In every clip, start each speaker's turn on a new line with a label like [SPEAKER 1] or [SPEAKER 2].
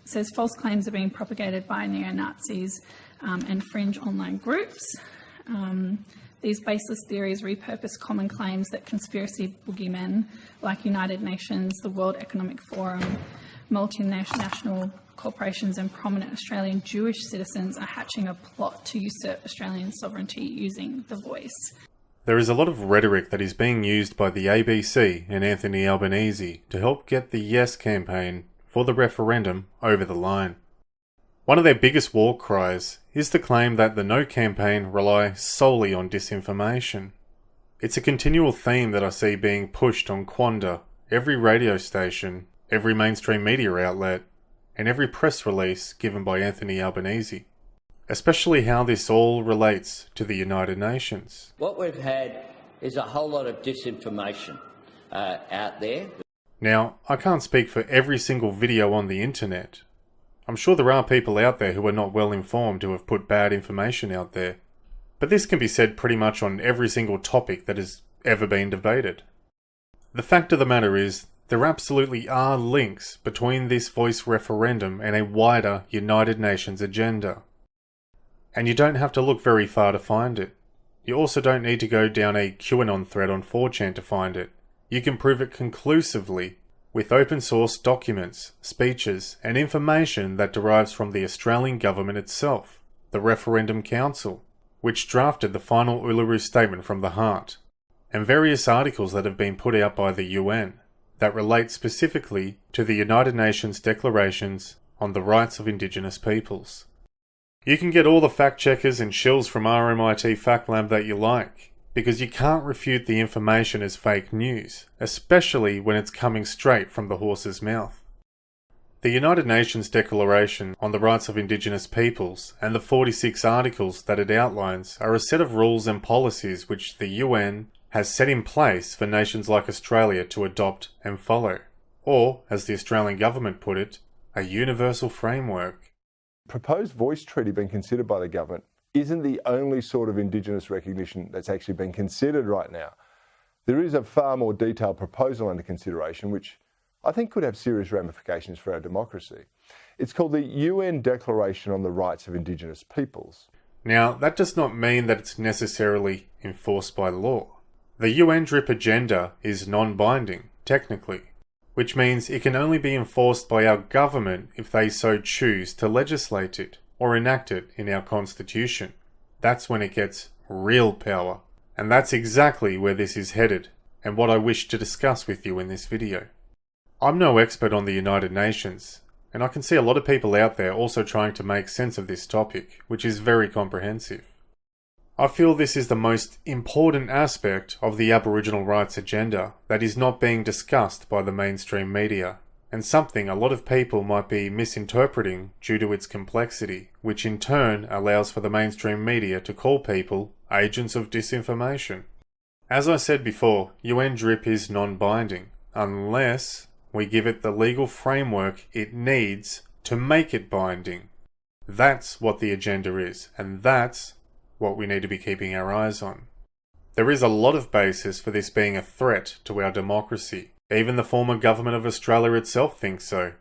[SPEAKER 1] Says false claims are being propagated by neo-Nazis and fringe online groups. These baseless theories repurpose common claims that conspiracy boogeymen like United Nations, the World Economic Forum, multinational corporations and prominent Australian Jewish citizens are hatching a plot to usurp Australian sovereignty using the voice.
[SPEAKER 2] There is a lot of rhetoric that is being used by the ABC and Anthony Albanese to help get the Yes campaign for the referendum over the line. One of their biggest war cries is the claim that the No campaign rely solely on disinformation. It's a continual theme that I see being pushed on Quanda, every radio station, every mainstream media outlet, and every press release given by Anthony Albanese. Especially how this all relates to the United Nations.
[SPEAKER 3] What we've had is a whole lot of disinformation out there.
[SPEAKER 2] Now, I can't speak for every single video on the internet. I'm sure there are people out there who are not well informed who have put bad information out there. But this can be said pretty much on every single topic that has ever been debated. The fact of the matter is, there absolutely are links between this voice referendum and a wider United Nations agenda. And you don't have to look very far to find it. You also don't need to go down a QAnon thread on 4chan to find it. You can prove it conclusively with open source documents, speeches, and information that derives from the Australian government itself, the Referendum Council, which drafted the final Uluru Statement from the Heart, and various articles that have been put out by the UN that relate specifically to the United Nations declarations on the rights of Indigenous peoples. You can get all the fact checkers and shills from RMIT Fact Lab that you like, because you can't refute the information as fake news, especially when it's coming straight from the horse's mouth. The United Nations Declaration on the Rights of Indigenous Peoples and the 46 articles that it outlines are a set of rules and policies which the UN has set in place for nations like Australia to adopt and follow, or, as the Australian government put it, a universal framework.
[SPEAKER 4] Proposed voice treaty being considered by the government isn't the only sort of Indigenous recognition that's actually been considered right now. There is a far more detailed proposal under consideration which I think could have serious ramifications for our democracy. It's called the UN Declaration on the Rights of Indigenous Peoples.
[SPEAKER 2] Now, that does not mean that it's necessarily enforced by law. The Undrip agenda is non-binding, technically, which means it can only be enforced by our government if they so choose to legislate it or enact it in our constitution. That's when it gets real power. And that's exactly where this is headed, and what I wish to discuss with you in this video. I'm no expert on the United Nations, and I can see a lot of people out there also trying to make sense of this topic, which is very comprehensive. I feel this is the most important aspect of the Aboriginal rights agenda that is not being discussed by the mainstream media, and something a lot of people might be misinterpreting due to its complexity, which in turn allows for the mainstream media to call people agents of disinformation. As I said before, Undrip is non-binding, unless we give it the legal framework it needs to make it binding. That's what the agenda is, and that's what we need to be keeping our eyes on. There is a lot of basis for this being a threat to our democracy. Even the former government of Australia itself thinks so.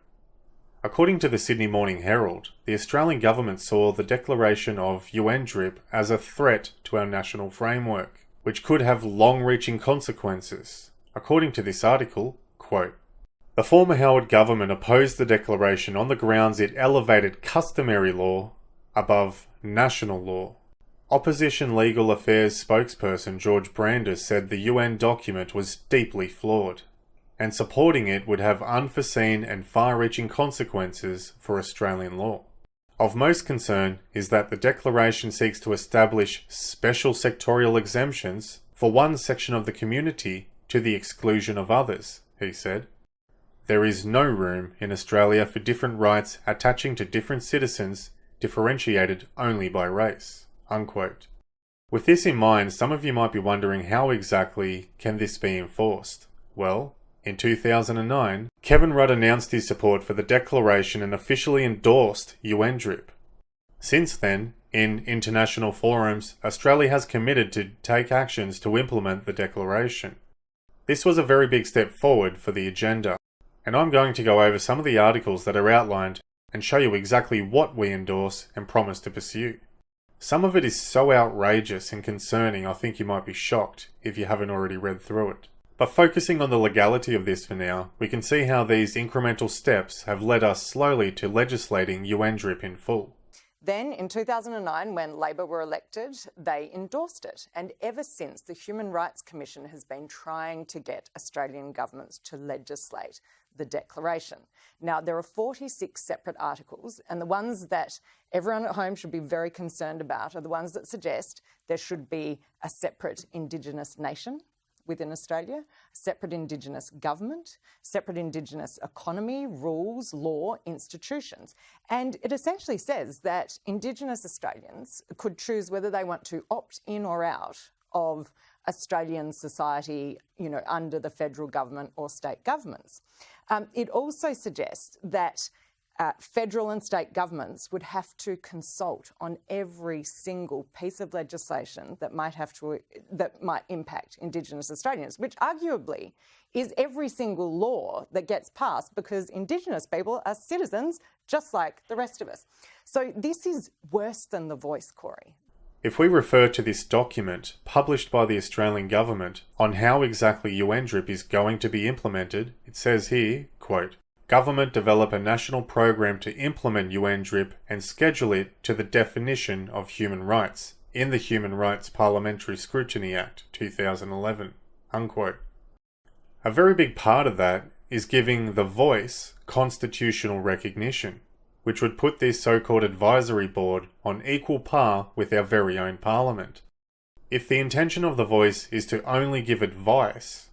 [SPEAKER 2] According to the Sydney Morning Herald, the Australian government saw the declaration of Undrip as a threat to our national framework, which could have long-reaching consequences. According to this article, quote, "The former Howard government opposed the declaration on the grounds it elevated customary law above national law. Opposition Legal Affairs spokesperson George Brandis said the UN document was deeply flawed, and supporting it would have unforeseen and far-reaching consequences for Australian law. Of most concern is that the declaration seeks to establish special sectorial exemptions for one section of the community to the exclusion of others," he said. "There is no room in Australia for different rights attaching to different citizens differentiated only by race," unquote. With this in mind, some of you might be wondering how exactly can this be enforced? Well, in 2009, Kevin Rudd announced his support for the declaration and officially endorsed Undrip. Since then, in international forums, Australia has committed to take actions to implement the declaration. This was a very big step forward for the agenda, and I'm going to go over some of the articles that are outlined and show you exactly what we endorse and promise to pursue. Some of it is so outrageous and concerning I think you might be shocked if you haven't already read through it. But focusing on the legality of this for now, we can see how these incremental steps have led us slowly to legislating Undrip in full.
[SPEAKER 5] Then, in 2009, when Labor were elected, they endorsed it. And ever since, the Human Rights Commission has been trying to get Australian governments to legislate the Declaration. Now, there are 46 separate articles, and the ones that everyone at home should be very concerned about are the ones that suggest there should be a separate Indigenous nation within Australia, separate Indigenous government, separate Indigenous economy, rules, law, institutions. And it essentially says that Indigenous Australians could choose whether they want to opt in or out of Australian society, under the federal government or state governments. It also suggests that federal and state governments would have to consult on every single piece of legislation that might impact Indigenous Australians, which arguably is every single law that gets passed, because Indigenous people are citizens just like the rest of us. So this is worse than The Voice, Corey.
[SPEAKER 2] If we refer to this document published by the Australian government on how exactly Undrip is going to be implemented, it says here, quote, "Government develop a national program to implement Undrip and schedule it to the definition of human rights in the Human Rights Parliamentary Scrutiny Act 2011, unquote. A very big part of that is giving The Voice constitutional recognition, which would put this so-called advisory board on equal par with our very own parliament. If the intention of The Voice is to only give advice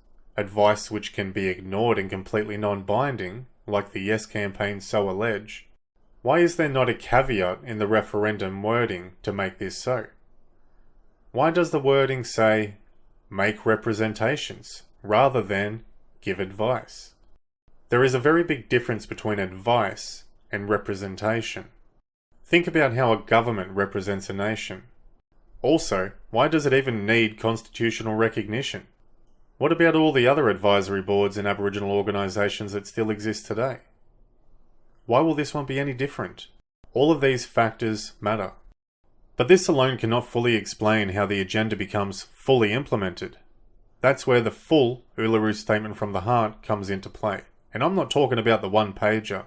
[SPEAKER 2] which can be ignored and completely non-binding, like the Yes campaign so allege, why is there not a caveat in the referendum wording to make this so? Why does the wording say, make representations, rather than give advice? There is a very big difference between advice and representation. Think about how a government represents a nation. Also, why does it even need constitutional recognition? What about all the other advisory boards and Aboriginal organisations that still exist today? Why will this one be any different? All of these factors matter. But this alone cannot fully explain how the agenda becomes fully implemented. That's where the full Uluru Statement from the Heart comes into play. And I'm not talking about the one-pager.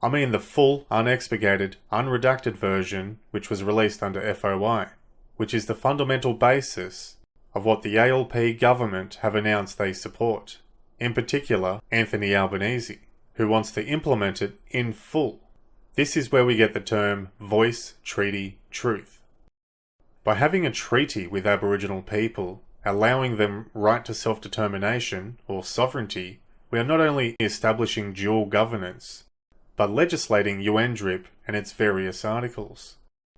[SPEAKER 2] I mean the full, unexpurgated, unredacted version which was released under FOI, which is the fundamental basis of what the ALP government have announced they support. In particular, Anthony Albanese, who wants to implement it in full. This is where we get the term Voice, Treaty, Truth. By having a treaty with Aboriginal people, allowing them right to self-determination, or sovereignty, we are not only establishing dual governance, but legislating Undrip and its various articles.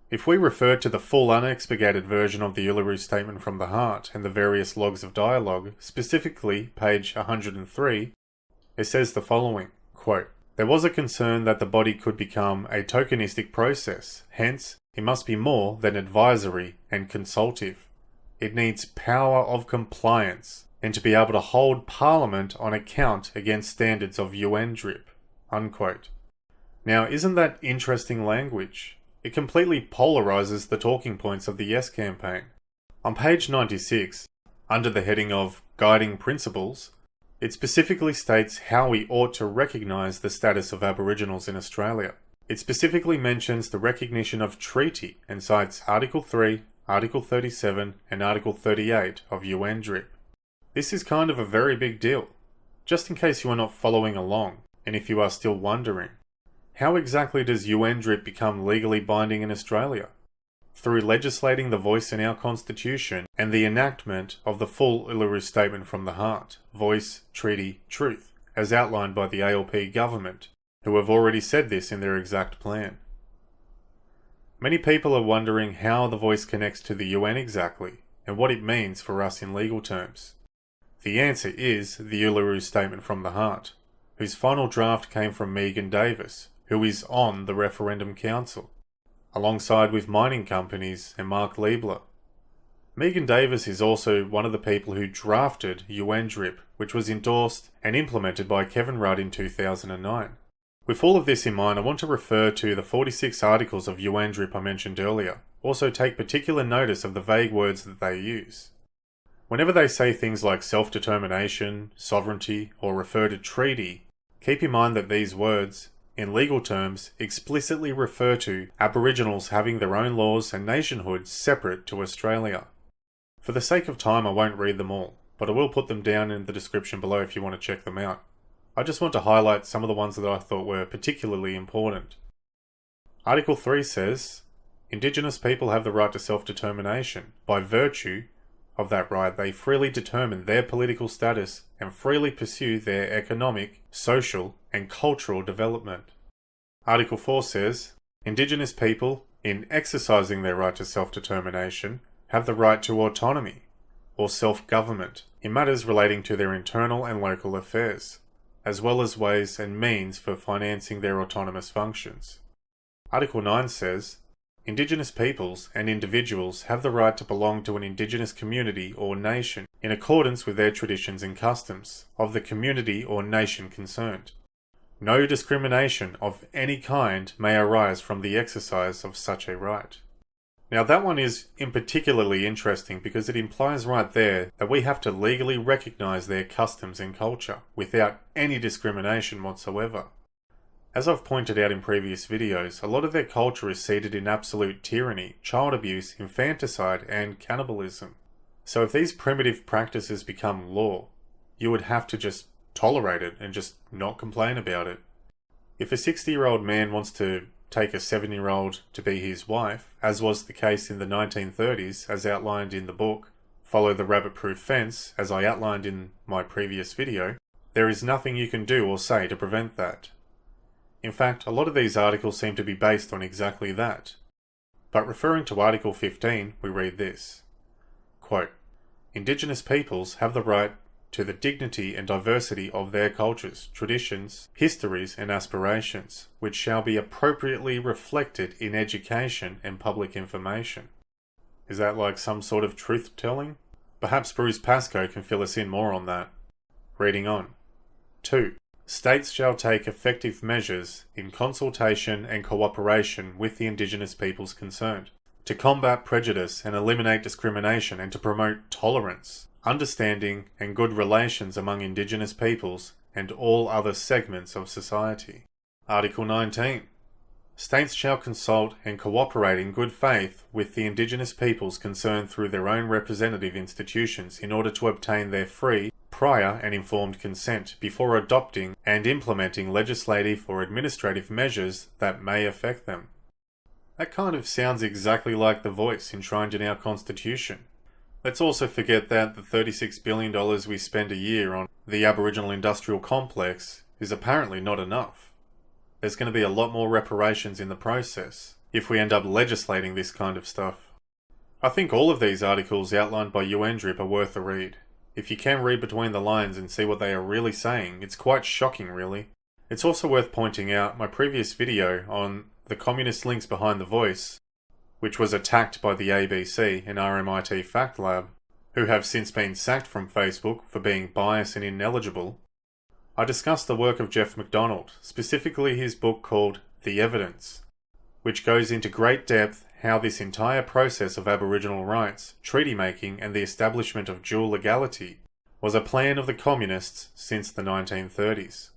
[SPEAKER 2] If we refer to the full unexpurgated version of the Uluru Statement from the Heart and the various logs of dialogue, specifically page 103, it says the following, quote, "There was a concern that the body could become a tokenistic process, hence it must be more than advisory and consultative. It needs power of compliance and to be able to hold Parliament on account against standards of Undrip," unquote. Now, isn't that interesting language? It completely polarizes the talking points of the Yes campaign. On page 96, under the heading of Guiding Principles, it specifically states how we ought to recognise the status of Aboriginals in Australia. It specifically mentions the recognition of treaty and cites Article 3, Article 37 and Article 38 of Undrip. This is kind of a very big deal. Just in case you are not following along, and if you are still wondering, how exactly does Undrip become legally binding in Australia? Through legislating the voice in our Constitution and the enactment of the full Uluru Statement from the Heart, Voice, Treaty, Truth, as outlined by the ALP government, who have already said this in their exact plan. Many people are wondering how the voice connects to the UN exactly, and what it means for us in legal terms. The answer is the Uluru Statement from the Heart, whose final draft came from Megan Davis, who is on the Referendum Council, alongside with mining companies and Mark Liebler. Megan Davis is also one of the people who drafted Undrip, which was endorsed and implemented by Kevin Rudd in 2009. With all of this in mind, I want to refer to the 46 articles of Undrip I mentioned earlier. Also take particular notice of the vague words that they use. Whenever they say things like self-determination, sovereignty, or refer to treaty, keep in mind that these words, in legal terms, explicitly refer to Aboriginals having their own laws and nationhood separate to Australia. For the sake of time, I won't read them all, but I will put them down in the description below if you want to check them out. I just want to highlight some of the ones that I thought were particularly important. Article 3 says, Indigenous people have the right to self-determination. By virtue of that right, they freely determine their political status and freely pursue their economic, social, and cultural development. Article 4 says, Indigenous people, in exercising their right to self-determination, have the right to autonomy, or self-government, in matters relating to their internal and local affairs, as well as ways and means for financing their autonomous functions. Article 9 says, Indigenous peoples and individuals have the right to belong to an Indigenous community or nation in accordance with their traditions and customs of the community or nation concerned. No discrimination of any kind may arise from the exercise of such a right. Now that one is in particularly interesting because it implies right there that we have to legally recognise their customs and culture without any discrimination whatsoever. As I've pointed out in previous videos, a lot of their culture is seated in absolute tyranny, child abuse, infanticide, and cannibalism. So if these primitive practices become law, you would have to just tolerate it and just not complain about it. If a 60-year-old man wants to take a 7-year-old to be his wife, as was the case in the 1930s as outlined in the book Follow the Rabbit-Proof Fence, as I outlined in my previous video, there is nothing you can do or say to prevent that. In fact, a lot of these articles seem to be based on exactly that. But referring to Article 15, we read this, quote, Indigenous peoples have the right to the dignity and diversity of their cultures, traditions, histories, and aspirations, which shall be appropriately reflected in education and public information. Is that like some sort of truth-telling? Perhaps Bruce Pascoe can fill us in more on that. Reading on. 2. States shall take effective measures in consultation and cooperation with the Indigenous peoples concerned, to combat prejudice and eliminate discrimination and to promote tolerance, understanding and good relations among Indigenous peoples and all other segments of society. Article 19. States shall consult and cooperate in good faith with the Indigenous peoples concerned through their own representative institutions in order to obtain their free, prior and informed consent before adopting and implementing legislative or administrative measures that may affect them. That kind of sounds exactly like the voice enshrined in our Constitution. Let's also forget that the $36 billion we spend a year on the Aboriginal industrial complex is apparently not enough. There's going to be a lot more reparations in the process if we end up legislating this kind of stuff. I think all of these articles outlined by Undrip are worth a read. If you can read between the lines and see what they are really saying, it's quite shocking really. It's also worth pointing out my previous video on the communist links behind the voice, which was attacked by the ABC and RMIT Fact Lab, who have since been sacked from Facebook for being biased and ineligible. I discussed the work of Jeff MacDonald, specifically his book called The Evidence, which goes into great depth how this entire process of Aboriginal rights, treaty making and the establishment of dual legality was a plan of the communists since the 1930s.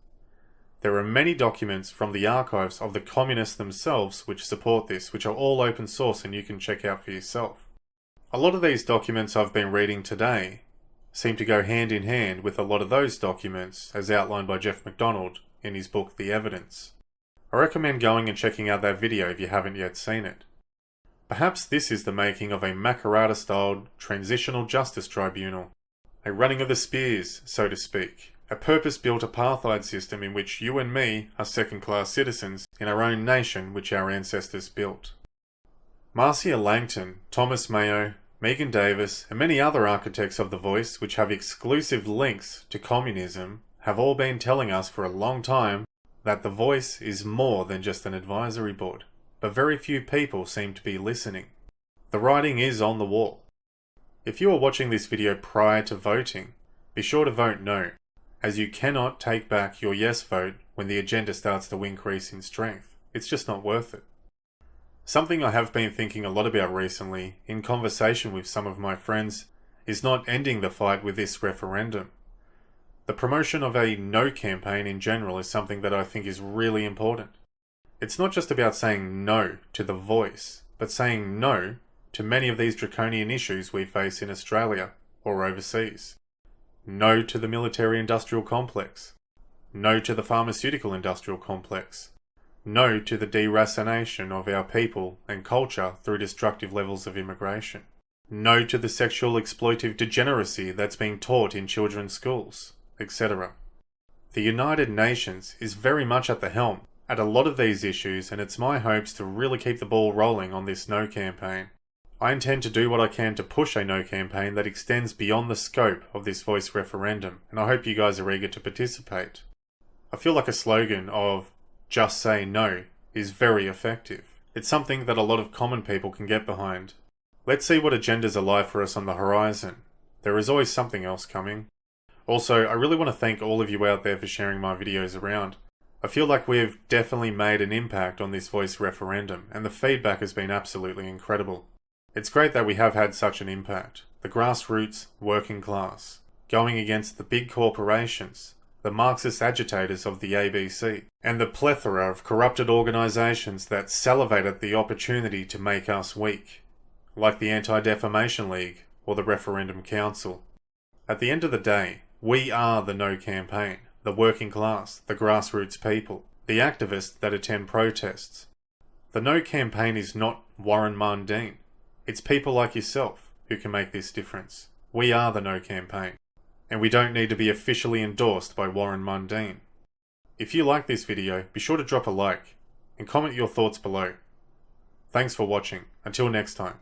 [SPEAKER 2] There are many documents from the archives of the communists themselves which support this, which are all open source and you can check out for yourself. A lot of these documents I've been reading today seem to go hand in hand with a lot of those documents as outlined by Jeff MacDonald in his book The Evidence. I recommend going and checking out that video if you haven't yet seen it. Perhaps this is the making of a Makarrata-styled transitional justice tribunal, a running of the spears, so to speak, a purpose-built apartheid system in which you and me are second-class citizens in our own nation which our ancestors built. Marcia Langton, Thomas Mayo, Megan Davis, and many other architects of the voice which have exclusive links to communism have all been telling us for a long time that the voice is more than just an advisory board, but very few people seem to be listening. The writing is on the wall. If you are watching this video prior to voting, be sure to vote no, as you cannot take back your yes vote when the agenda starts to increase in strength. It's just not worth it. Something I have been thinking a lot about recently, in conversation with some of my friends, is not ending the fight with this referendum. The promotion of a no campaign in general is something that I think is really important. It's not just about saying no to the voice, but saying no to many of these draconian issues we face in Australia or overseas. No to the military-industrial complex. No to the pharmaceutical-industrial complex. No to the deracination of our people and culture through destructive levels of immigration. No to the sexual exploitive degeneracy that's being taught in children's schools, etc. The United Nations is very much at the helm at a lot of these issues, and it's my hopes to really keep the ball rolling on this no campaign. I intend to do what I can to push a no campaign that extends beyond the scope of this voice referendum, and I hope you guys are eager to participate. I feel like a slogan of "just say no" is very effective. It's something that a lot of common people can get behind. Let's see what agendas are live for us on the horizon. There is always something else coming. Also, I really want to thank all of you out there for sharing my videos around. I feel like we've definitely made an impact on this voice referendum, and the feedback has been absolutely incredible. It's great that we have had such an impact. The grassroots, working class, going against the big corporations, the Marxist agitators of the ABC, and the plethora of corrupted organisations that salivate at the opportunity to make us weak, like the Anti-Defamation League or the Referendum Council. At the end of the day, we are the No campaign, the working class, the grassroots people, the activists that attend protests. The No campaign is not Warren Mundine. It's people like yourself who can make this difference. We are the No campaign, and we don't need to be officially endorsed by Warren Mundine. If you like this video, be sure to drop a like and comment your thoughts below. Thanks for watching. Until next time.